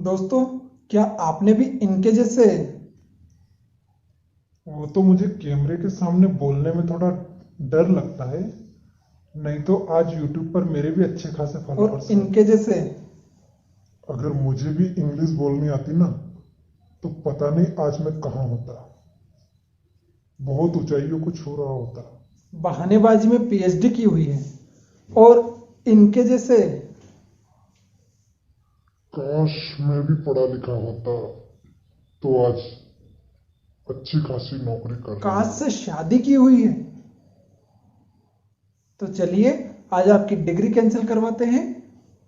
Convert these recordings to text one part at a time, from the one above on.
दोस्तों, क्या आपने भी इनके जैसे वो तो मुझे कैमरे के सामने बोलने में थोड़ा डर लगता है। नहीं तो आज YouTube पर मेरे भी अच्छे खासे और फॉलोअर्स हैं। इनके जैसे अगर मुझे भी इंग्लिश बोलनी आती ना तो पता नहीं आज मैं कहाँ होता। बहुत ऊंचाइयों को छू रहा होता। बहानेबाजी में पीएचडी की हुई है और इनके जैसे काश मैं भी पढ़ा लिखा होता तो आज अच्छी खासी नौकरी कर रहा कास्ट होता। से शादी की हुई है। तो चलिए, आज आपकी डिग्री कैंसिल करवाते हैं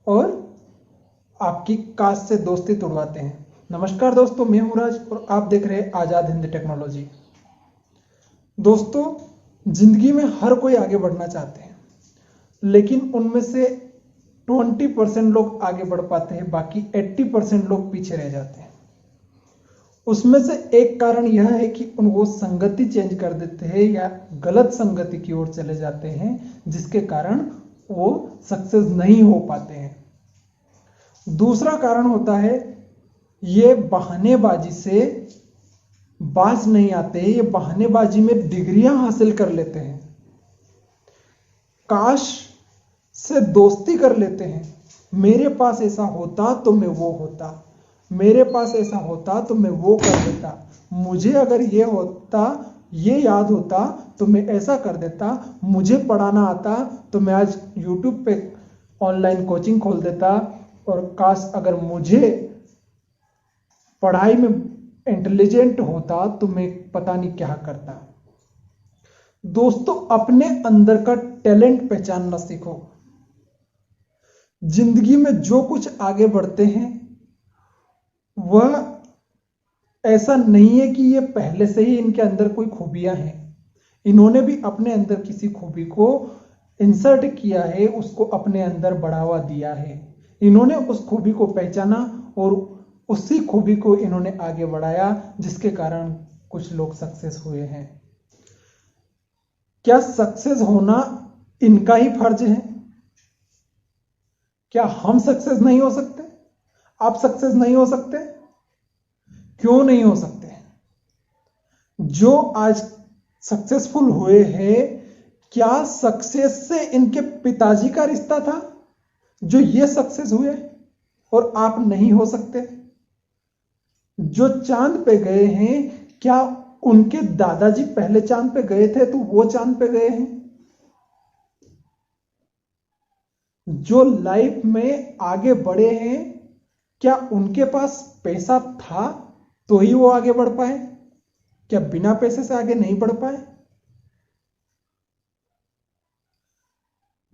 और आपकी कास्ट से दोस्ती तोड़वाते हैं। नमस्कार दोस्तों, मैं हूं राज और आप देख रहे हैं आजाद हिंद टेक्नोलॉजी। दोस्तों, जिंदगी में हर कोई आगे बढ़ना चाहते हैं, लेकिन उनमें से 20% लोग आगे बढ़ पाते हैं, बाकी 80% लोग पीछे रह जाते हैं। उसमें से एक कारण यह है कि वो संगति चेंज कर देते हैं या गलत संगति की ओर चले जाते हैं, जिसके कारण वो सक्सेस नहीं हो पाते हैं। दूसरा कारण होता है ये बहानेबाजी से बाज नहीं आते, ये बहानेबाजी में डिग्रियां हासिल कर लेते हैं, काश से दोस्ती कर लेते हैं। मेरे पास ऐसा होता तो मैं वो होता, मेरे पास ऐसा होता तो मैं वो कर देता, मुझे अगर ये होता, ये याद होता तो मैं ऐसा कर देता, मुझे पढ़ाना आता तो मैं आज यूट्यूब पे ऑनलाइन कोचिंग खोल देता, और काश अगर मुझे पढ़ाई में इंटेलिजेंट होता तो मैं पता नहीं क्या करता। दोस्तों, अपने अंदर का टैलेंट पहचानना सीखो। जिंदगी में जो कुछ आगे बढ़ते हैं वह ऐसा नहीं है कि ये पहले से ही इनके अंदर कोई खूबियां हैं। इन्होंने भी अपने अंदर किसी खूबी को इंसर्ट किया है, उसको अपने अंदर बढ़ावा दिया है। इन्होंने उस खूबी को पहचाना और उसी खूबी को इन्होंने आगे बढ़ाया, जिसके कारण कुछ लोग सक्सेस हुए हैं। क्या सक्सेस होना इनका ही फर्ज है? क्या हम सक्सेस नहीं हो सकते? आप सक्सेस नहीं हो सकते? क्यों नहीं हो सकते? जो आज सक्सेसफुल हुए हैं, क्या सक्सेस से इनके पिताजी का रिश्ता था जो ये सक्सेस हुए और आप नहीं हो सकते? जो चांद पे गए हैं, क्या उनके दादाजी पहले चांद पे गए थे तो वो चांद पे गए हैं? जो लाइफ में आगे बढ़े हैं, क्या उनके पास पैसा था तो ही वो आगे बढ़ पाए? क्या बिना पैसे से आगे नहीं बढ़ पाए?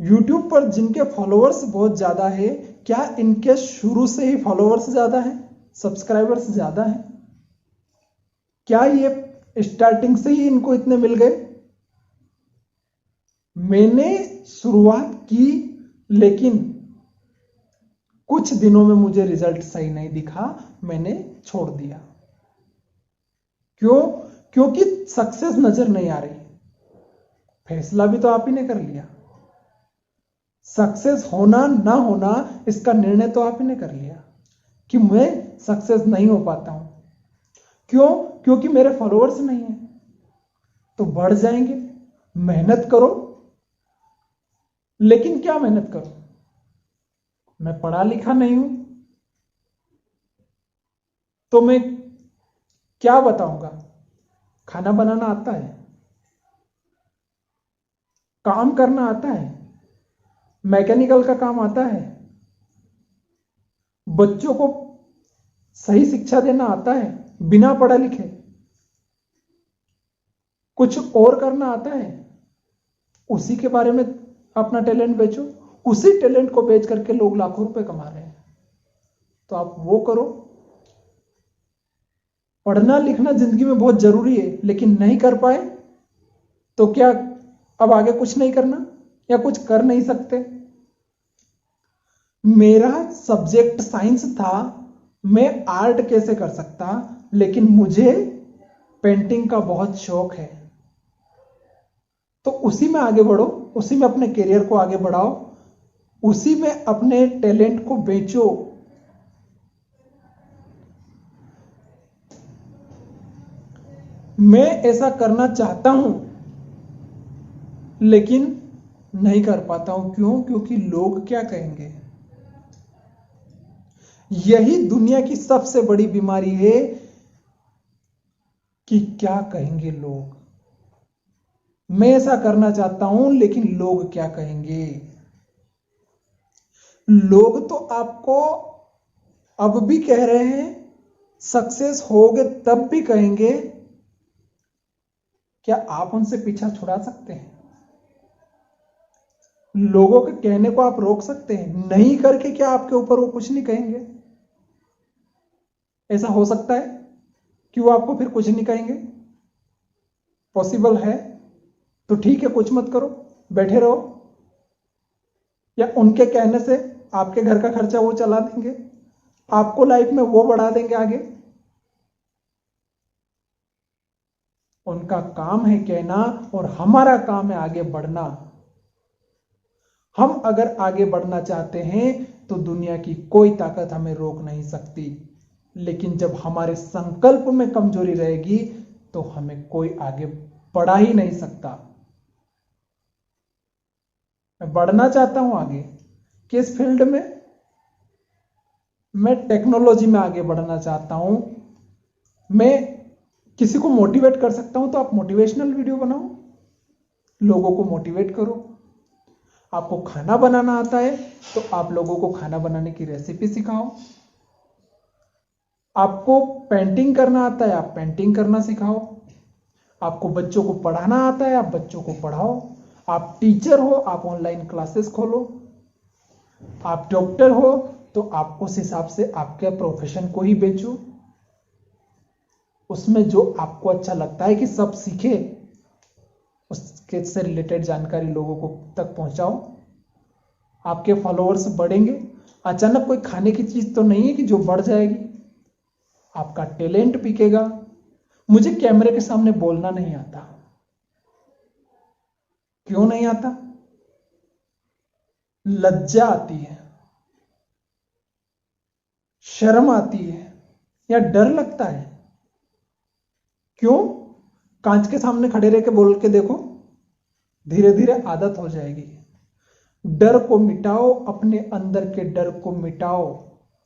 YouTube पर जिनके फॉलोअर्स बहुत ज्यादा है, क्या इनके शुरू से ही फॉलोअर्स ज्यादा है, सब्सक्राइबर्स ज्यादा है? क्या ये स्टार्टिंग से ही इनको इतने मिल गए? मैंने शुरुआत की, लेकिन कुछ दिनों में मुझे रिजल्ट सही नहीं दिखा, मैंने छोड़ दिया। क्यों? क्योंकि सक्सेस नजर नहीं आ रही। फैसला भी तो आप ही ने कर लिया। सक्सेस होना ना होना इसका निर्णय तो आप ही ने कर लिया कि मैं सक्सेस नहीं हो पाता हूं। क्यों? क्योंकि मेरे फॉलोअर्स नहीं है। तो बढ़ जाएंगे, मेहनत करो। लेकिन क्या मेहनत करो? मैं पढ़ा लिखा नहीं हूं तो मैं क्या बताऊंगा? खाना बनाना आता है, काम करना आता है, मैकेनिकल का काम आता है, बच्चों को सही शिक्षा देना आता है बिना पढ़े लिखे, कुछ और करना आता है, उसी के बारे में अपना टैलेंट बेचो। उसी टैलेंट को बेच करके लोग लाखों रुपए कमा रहे हैं, तो आप वो करो। पढ़ना लिखना जिंदगी में बहुत जरूरी है, लेकिन नहीं कर पाए तो क्या अब आगे कुछ नहीं करना या कुछ कर नहीं सकते? मेरा सब्जेक्ट साइंस था, मैं आर्ट कैसे कर सकता, लेकिन मुझे पेंटिंग का बहुत शौक है, तो उसी में आगे बढ़ो, उसी में अपने करियर को आगे बढ़ाओ, उसी में अपने टैलेंट को बेचो। मैं ऐसा करना चाहता हूं लेकिन नहीं कर पाता हूं। क्यों? क्योंकि लोग क्या कहेंगे। यही दुनिया की सबसे बड़ी बीमारी है कि क्या कहेंगे लोग। मैं ऐसा करना चाहता हूं लेकिन लोग क्या कहेंगे। लोग तो आपको अब भी कह रहे हैं, सक्सेस होगे तब भी कहेंगे। क्या आप उनसे पीछा छुड़ा सकते हैं? लोगों के कहने को आप रोक सकते हैं? नहीं करके क्या आपके ऊपर वो कुछ नहीं कहेंगे? ऐसा हो सकता है कि वो आपको फिर कुछ नहीं कहेंगे? पॉसिबल है तो ठीक है, कुछ मत करो, बैठे रहो, या उनके कहने से आपके घर का खर्चा वो चला देंगे, आपको लाइफ में वो बढ़ा देंगे आगे। उनका काम है कहना और हमारा काम है आगे बढ़ना। हम अगर आगे बढ़ना चाहते हैं तो दुनिया की कोई ताकत हमें रोक नहीं सकती। लेकिन जब हमारे संकल्प में कमजोरी रहेगी तो हमें कोई आगे बढ़ा ही नहीं सकता। मैं बढ़ना चाहता हूं आगे, किस फील्ड में? मैं टेक्नोलॉजी में आगे बढ़ना चाहता हूं। मैं किसी को मोटिवेट कर सकता हूं तो आप मोटिवेशनल वीडियो बनाओ, लोगों को मोटिवेट करो। आपको खाना बनाना आता है तो आप लोगों को खाना बनाने की रेसिपी सिखाओ। आपको पेंटिंग करना आता है, आप पेंटिंग करना सिखाओ। आपको बच्चों को पढ़ाना आता है, आप बच्चों को पढ़ाओ। आप टीचर हो, आप ऑनलाइन क्लासेस खोलो। आप डॉक्टर हो तो आप उस हिसाब से आपके प्रोफेशन को ही बेचो। उसमें जो आपको अच्छा लगता है कि सब सीखे, उसके से रिलेटेड जानकारी लोगों को तक पहुंचाओ। आपके फॉलोअर्स बढ़ेंगे। अचानक कोई खाने की चीज तो नहीं है कि जो बढ़ जाएगी। आपका टैलेंट बिकेगा। मुझे कैमरे के सामने बोलना नहीं आता। क्यों नहीं आता? लज्जा आती है, शर्म आती है, या डर लगता है। क्यों? कांच के सामने खड़े रह के बोल के देखो, धीरे धीरे आदत हो जाएगी। डर को मिटाओ, अपने अंदर के डर को मिटाओ।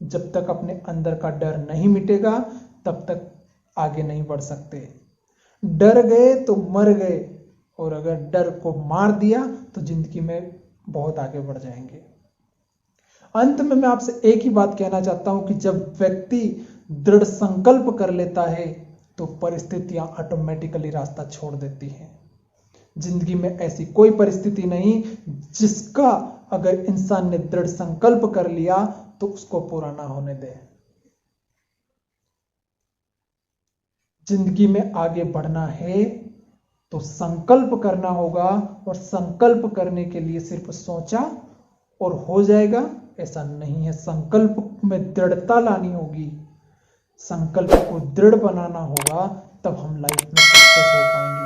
जब तक अपने अंदर का डर नहीं मिटेगा तब तक आगे नहीं बढ़ सकते। डर गए तो मर गए, और अगर डर को मार दिया तो जिंदगी में बहुत आगे बढ़ जाएंगे। अंत में मैं आपसे एक ही बात कहना चाहता हूं कि जब व्यक्ति दृढ़ संकल्प कर लेता है तो परिस्थितियां ऑटोमेटिकली रास्ता छोड़ देती हैं। जिंदगी में ऐसी कोई परिस्थिति नहीं जिसका अगर इंसान ने दृढ़ संकल्प कर लिया तो उसको पूरा ना होने दे। जिंदगी में आगे बढ़ना है तो संकल्प करना होगा, और संकल्प करने के लिए सिर्फ सोचा और हो जाएगा ऐसा नहीं है। संकल्प में दृढ़ता लानी होगी, संकल्प को दृढ़ बनाना होगा, तब हम लाइफ में सक्सेस हो पाएंगे।